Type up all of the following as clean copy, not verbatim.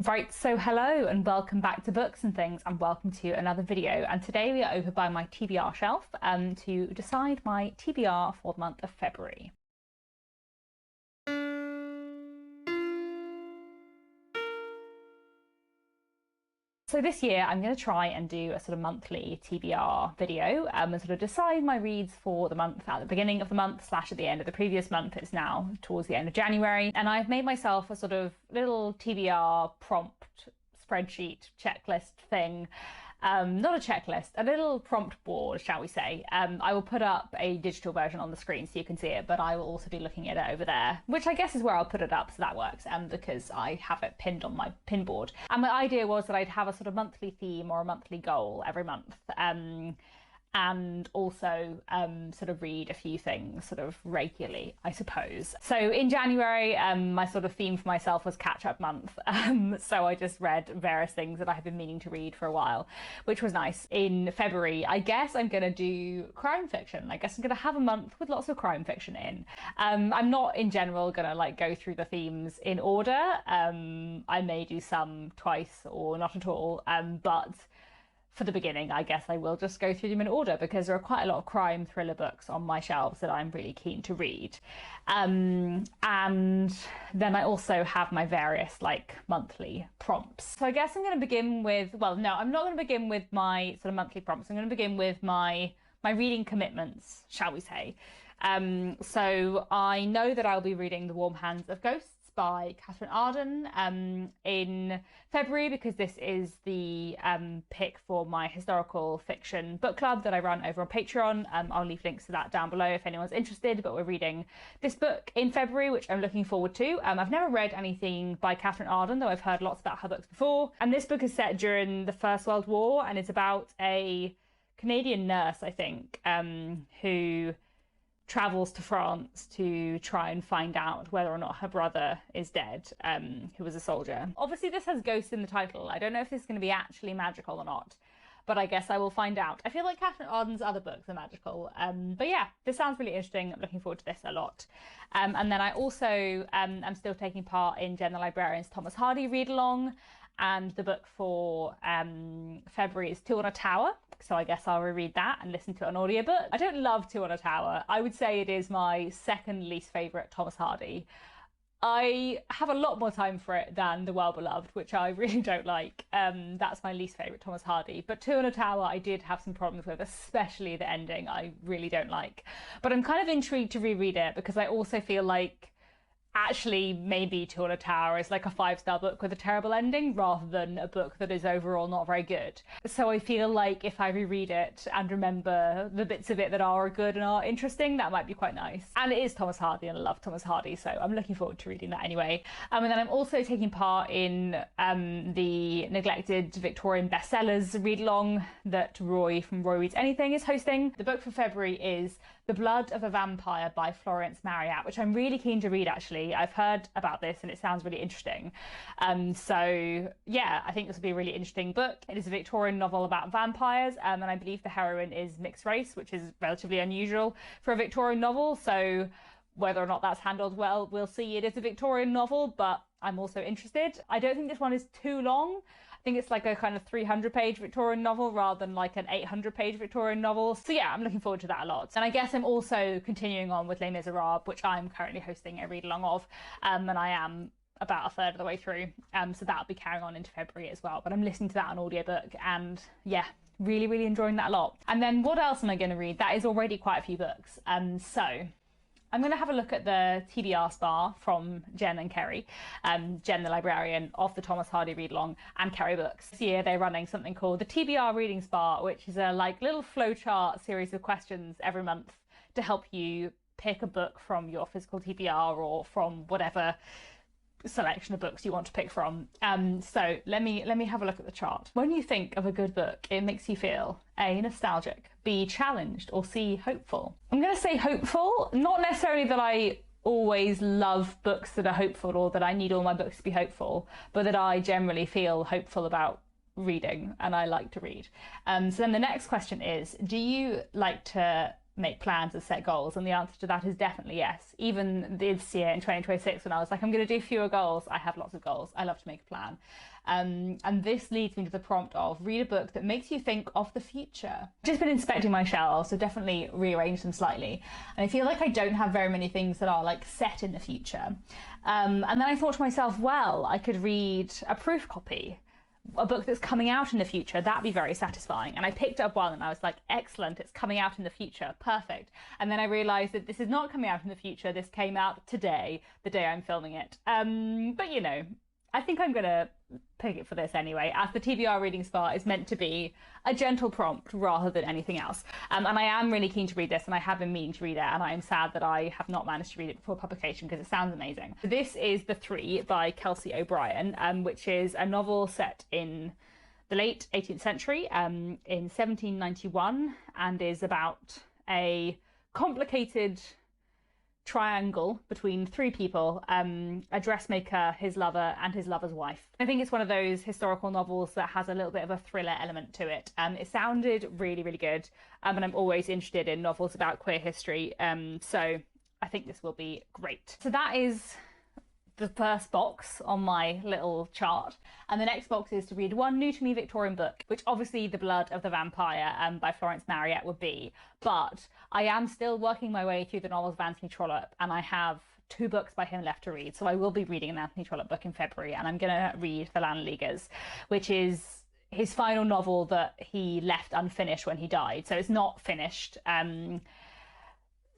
Right, so hello and welcome back to Books and Things, and welcome to another video. And today we are over by my TBR shelf to decide my TBR for the month of February. So this year I'm going to try and do a sort of monthly TBR video and sort of decide my reads for the month at the beginning of the month / at the end of the previous month. It's now towards the end of January, and I've made myself a sort of little TBR prompt spreadsheet checklist thing. Not a checklist, a little prompt board, shall we say. I will put up a digital version on the screen so you can see it, but I will also be looking at it over there, which I guess is where I'll put it up, so that works, because I have it pinned on my pin board. And my idea was that I'd have a sort of monthly theme or a monthly goal every month. And also sort of read a few things sort of regularly, I suppose. So in January, my sort of theme for myself was catch-up month. So I just read various things that I have been meaning to read for a while, which was nice. In February, I guess I'm going to do crime fiction. I guess I'm going to have a month with lots of crime fiction in. I'm not in general going to like go through the themes in order. I may do some twice or not at all, but for the beginning, I guess I will just go through them in order because there are quite a lot of crime thriller books on my shelves that I'm really keen to read. And then I also have my various like monthly prompts. So I guess I'm going to begin with, well, no, I'm not going to begin with my sort of monthly prompts. I'm going to begin with my reading commitments, shall we say. So I know that I'll be reading The Warm Hands of Ghosts by Catherine Arden in February, because this is the pick for my historical fiction book club that I run over on Patreon. I'll leave links to that down below if anyone's interested, but we're reading this book in February, which I'm looking forward to. I've never read anything by Catherine Arden, though I've heard lots about her books before, and this book is set during the First World War, and it's about a Canadian nurse, I think, who travels to France to try and find out whether or not her brother is dead, who was a soldier. Obviously this has ghosts in the title. I don't know if this is going to be actually magical or not, but I guess I will find out. I feel like Catherine Arden's other books are magical, but yeah, this sounds really interesting. I'm looking forward to this a lot. And then I also am still taking part in Jen the Librarian's Thomas Hardy Readalong, and the book for February is Two on a Tower, so I guess I'll reread that and listen to an audiobook. I don't love Two on a Tower. I would say it is my second least favourite Thomas Hardy. I have a lot more time for it than The Well Beloved, which I really don't like. That's my least favourite Thomas Hardy. But Two on a Tower I did have some problems with, especially the ending I really don't like. But I'm kind of intrigued to reread it because I also feel like actually maybe Two on a Tower is like a 5-star book with a terrible ending rather than a book that is overall not very good. So I feel like if I reread it and remember the bits of it that are good and are interesting, that might be quite nice. And it is Thomas Hardy and I love Thomas Hardy, so I'm looking forward to reading that anyway. And then I'm also taking part in the neglected Victorian Bestsellers read-along that Roy from Roy Reads Anything is hosting. The book for February is The Blood of a Vampire by Florence Marryat, which I'm really keen to read actually. I've heard about this and it sounds really interesting. So yeah, I think this will be a really interesting book. It is a Victorian novel about vampires, and I believe the heroine is mixed race, which is relatively unusual for a Victorian novel. So whether or not that's handled well, we'll see. It is a Victorian novel, but I'm also interested. I don't think this one is too long. I think it's like a kind of 300-page Victorian novel rather than like an 800-page Victorian novel. So yeah, I'm looking forward to that a lot. And I guess I'm also continuing on with Les Miserables, which I'm currently hosting a read-along of, and I am about a third of the way through. So that'll be carrying on into February as well. But I'm listening to that on audiobook and yeah, really, really enjoying that a lot. And then what else am I going to read? That is already quite a few books. So I'm going to have a look at the TBR Spa from Jen and Kerry, Jen the Librarian of the Thomas Hardy Readalong and Kerry Books. This year they're running something called the TBR Reading Spa, which is a like little flowchart series of questions every month to help you pick a book from your physical TBR or from whatever selection of books you want to pick from. So let me have a look at the chart. When you think of a good book, it makes you feel A, nostalgic, B, challenged, or C, hopeful. I'm going to say hopeful, not necessarily that I always love books that are hopeful or that I need all my books to be hopeful, but that I generally feel hopeful about reading and I like to read. So then the next question is, do you like to make plans and set goals? And the answer to that is definitely yes. Even this year in 2026, when I was like, I'm going to do fewer goals, I have lots of goals. I love to make a plan. And this leads me to the prompt of read a book that makes you think of the future. Just been inspecting my shelves, so definitely rearranged them slightly. And I feel like I don't have very many things that are like set in the future. And then I thought to myself, well, I could read a proof copy, a book that's coming out in the future. That'd be very satisfying. And I picked up one and I was like, excellent, it's coming out in the future, perfect. And then I realized that this is not coming out in the future. This came out today, the day I'm filming it. But you know, I think I'm gonna pick it for this anyway, as the TBR Reading Spa is meant to be a gentle prompt rather than anything else. And I am really keen to read this, and I have been meaning to read it, and I am sad that I have not managed to read it before publication because it sounds amazing. This is The Three by Kelsey O'Brien, which is a novel set in the late 18th century, in 1791, and is about a complicated triangle between three people, a dressmaker, his lover, and his lover's wife. I think it's one of those historical novels that has a little bit of a thriller element to it. It sounded really, really good, and I'm always interested in novels about queer history, so I think this will be great. So that is the first box on my little chart, and the next box is to read one new to me Victorian book, which obviously The Blood of the Vampire by Florence Marryat would be, but I am still working my way through the novels of Anthony Trollope, and I have 2 books by him left to read, so I will be reading an Anthony Trollope book in February, and I'm gonna read The Landleaguers, which is his final novel that he left unfinished when he died, so it's not finished.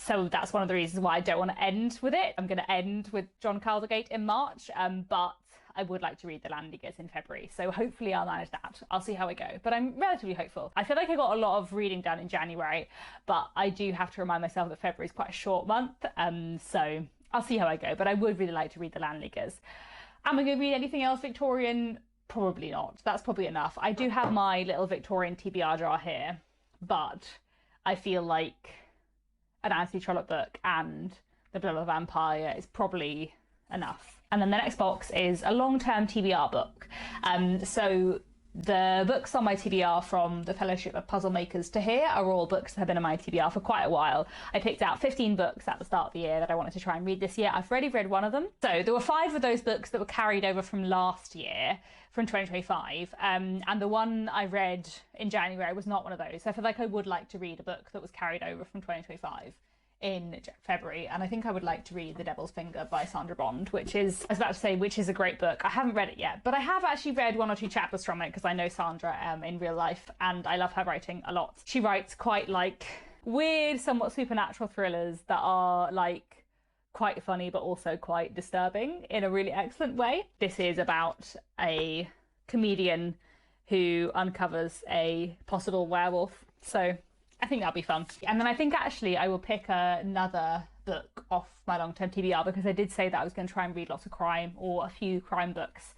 So that's one of the reasons why I don't want to end with it. I'm going to end with John Caldergate in March, but I would like to read The Landleaguers in February. So hopefully I'll manage that. I'll see how I go, but I'm relatively hopeful. I feel like I got a lot of reading done in January, but I do have to remind myself that February is quite a short month. So I'll see how I go, but I would really like to read The Landleaguers. Am I going to read anything else Victorian? Probably not. That's probably enough. I do have my little Victorian TBR jar here, but I feel like an Anthony Trollope book and The Blood of the Vampire is probably enough. And then the next box is a long-term TBR book. So the books on my TBR from the Fellowship of Puzzle Makers to here are all books that have been on my TBR for quite a while. I picked out 15 books at the start of the year that I wanted to try and read this year. I've already read one of them. So there were 5 of those books that were carried over from last year, from 2025, and the one I read in January was not one of those. So I feel like I would like to read a book that was carried over from 2025 in February, and I think I would like to read The Devil's Finger by Sandra Bond, which is, I was about to say, which is a great book. I haven't read it yet, but I have actually read 1 or 2 chapters from it because I know Sandra in real life, and I love her writing a lot. She writes quite like weird, somewhat supernatural thrillers that are like quite funny but also quite disturbing in a really excellent way. This is about a comedian who uncovers a possible werewolf, so I think that'll be fun. And then I think actually I will pick another book off my long-term TBR because I did say that I was going to try and read lots of crime or a few crime books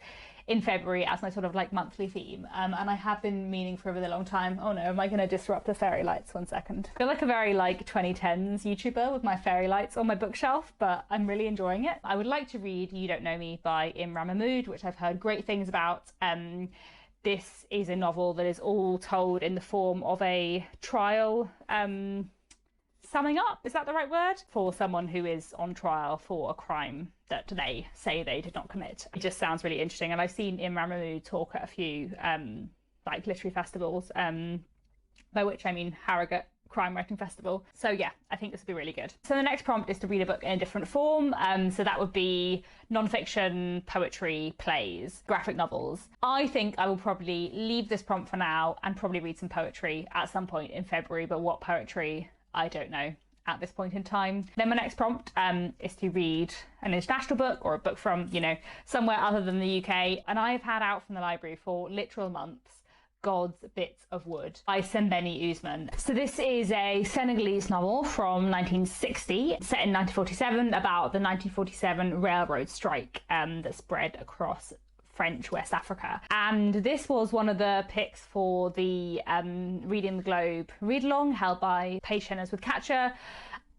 in February as my sort of like monthly theme, and I have been meaning for a really long time. Oh no, am I going to disrupt the fairy lights? 1 second. I feel like a very like 2010s YouTuber with my fairy lights on my bookshelf, but I'm really enjoying it. I would like to read You Don't Know Me by Imran Mahmood, which I've heard great things about. This is a novel that is all told in the form of a trial, summing up, is that the right word? For someone who is on trial for a crime that they say they did not commit. It just sounds really interesting, and I've seen Imran Mahmood talk at a few like literary festivals, by which I mean Harrogate Crime Writing Festival. So yeah, I think this would be really good. So the next prompt is to read a book in a different form. So that would be non-fiction, poetry, plays, graphic novels. I think I will probably leave this prompt for now and probably read some poetry at some point in February, but what poetry, I don't know at this point in time. Then my next prompt is to read an international book or a book from, you know, somewhere other than the UK. And I've had out from the library for literal months God's Bits of Wood by Sembeni Usman. So this is a Senegalese novel from 1960, set in 1947, about the 1947 railroad strike that spread across French West Africa. And this was one of the picks for the Reading the Globe read-along held by Page Shenners with Catcher.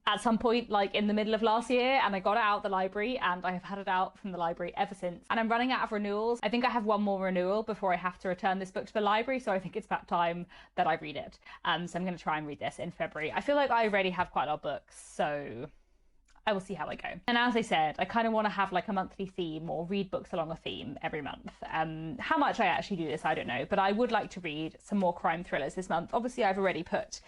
at some point like in the middle of last year, and I got it out of the library, and I have had it out from the library ever since. And I'm running out of renewals. I think I have one more renewal before I have to return this book to the library, so I think it's about time that I read it. So I'm going to try and read this in February. I feel like I already have quite a lot of books, so I will see how I go. And as I said, I kind of want to have like a monthly theme or read books along a theme every month. How much I actually do this, I don't know, but I would like to read some more crime thrillers this month. Obviously, I've already put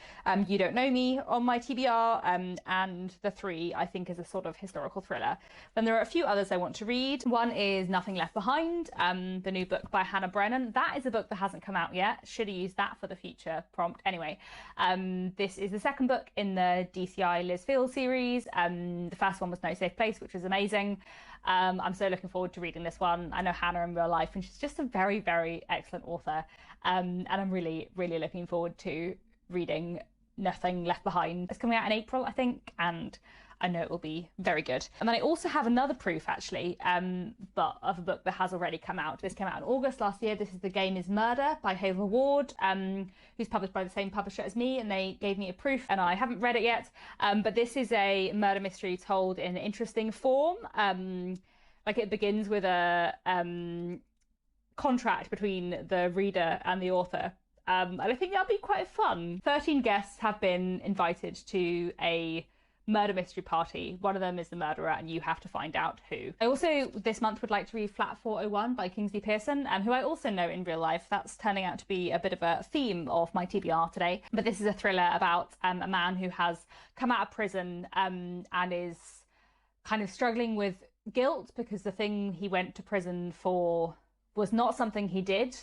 You Don't Know Me on my TBR, and The Three, I think, is a sort of historical thriller. Then there are a few others I want to read. One is Nothing Left Behind, the new book by Hannah Brennan. That is a book that hasn't come out yet. Should have used that for the future prompt. Anyway, this is the second book in the DCI Liz Field series. The first one was No Safe Place, which was amazing. I'm so looking forward to reading this one. I know Hannah in real life, and she's just a very, very excellent author. And I'm really, really looking forward to reading Nothing Left Behind. It's coming out in April, I think, and I know it will be very good. And then I also have another proof, actually, but of a book that has already come out. This came out in August last year. This is The Game is Murder by Hazel Ward, who's published by the same publisher as me, and they gave me a proof, and I haven't read it yet. But this is a murder mystery told in an interesting form. Like, it begins with a contract between the reader and the author. And I think that'll be quite fun. 13 guests have been invited to a murder mystery party. One of them is the murderer, and you have to find out who. I also this month would like to read Flat 401 by Kingsley Pearson, who I also know in real life. That's turning out to be a bit of a theme of my TBR today. But this is a thriller about a man who has come out of prison and is kind of struggling with guilt because the thing he went to prison for was not something he did,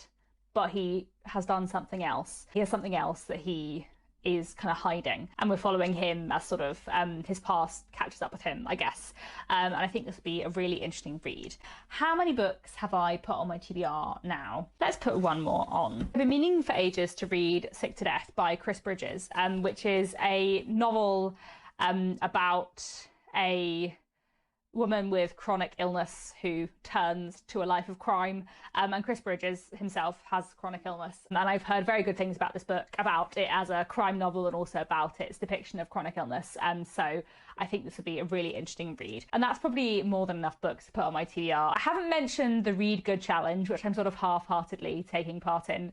but he has done something else. He has something else that he is kind of hiding, and we're following him as sort of his past catches up with him, I guess. And I think this will be a really interesting read. How many books have I put on my TBR now? Let's put one more on. I've been meaning for ages to read Sick to Death by Chris Bridges, which is a novel about a woman with chronic illness who turns to a life of crime, and Chris Bridges himself has chronic illness, and I've heard very good things about this book, about it as a crime novel and also about its depiction of chronic illness, and so I think this will be a really interesting read. And that's probably more than enough books to put on my TBR. I haven't mentioned the Read Good Challenge, which I'm sort of half-heartedly taking part in.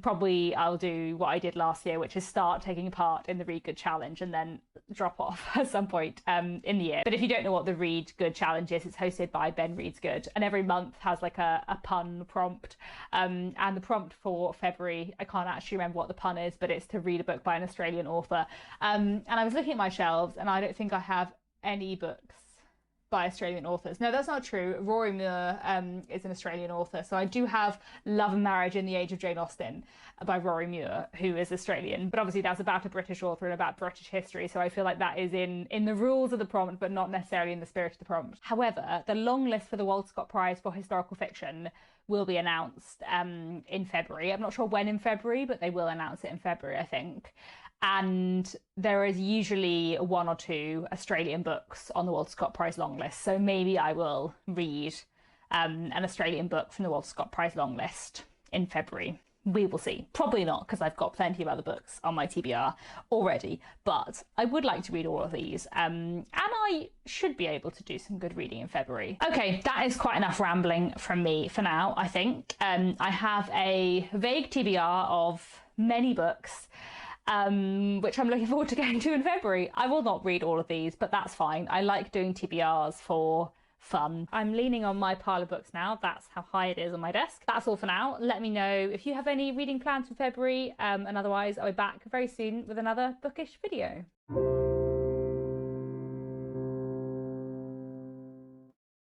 Probably I'll do what I did last year, which is start taking part in the Read Good Challenge and then drop off at some point in the year. But if you don't know what the Read Good Challenge is, it's hosted by Ben Reads Good, and every month has like a pun prompt. And the prompt for February, I can't actually remember what the pun is, but it's to read a book by an Australian author. And I was looking at my shelves, and I don't think I have any books by Australian authors. No, that's not true. Rory Muir is an Australian author, so I do have Love and Marriage in the Age of Jane Austen by Rory Muir, who is Australian, but obviously that's about a British author and about British history, so I feel like that is in the rules of the prompt, but not necessarily in the spirit of the prompt. However, the long list for the Walter Scott Prize for Historical Fiction will be announced in February. I'm not sure when in February, but they will announce it in February, I think. And there is usually one or two Australian books on the Walter Scott Prize long list, so maybe I will read an Australian book from the Walter Scott Prize long list in February. We will see. Probably not, because I've got plenty of other books on my TBR already, but I would like to read all of these, and I should be able to do some good reading in February. Okay, that is quite enough rambling from me for now, I think. I have a vague TBR of many books, which I'm looking forward to getting to in February. I will not read all of these, but that's fine. I like doing TBRs for fun. I'm leaning on my pile of books now. That's how high it is on my desk. That's all for now. Let me know if you have any reading plans for February, and otherwise I'll be back very soon with another bookish video.